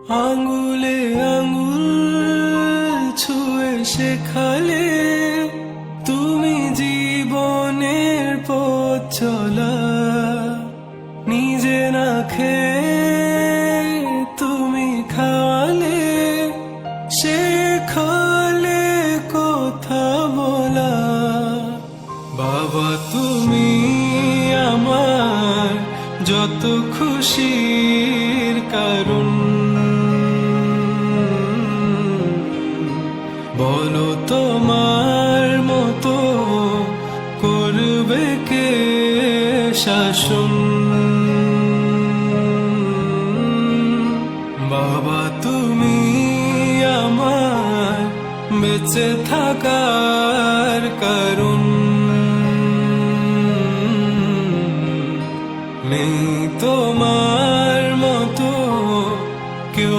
আঙুলে আঙুল ছুঁয়ে শেখালে তুমি জীবনের পথ চলা। নিজে না খেয়ে তুমি খাওয়ালে, শেখালে কথা বলা। বাবা তুমি আমার যত খুশির কারণ, বলো তোমার মতো করবে কে শাসন। বাবা তুমি আমার বেঁচে থাকার কারণ, নেই তোমার মতো কেউ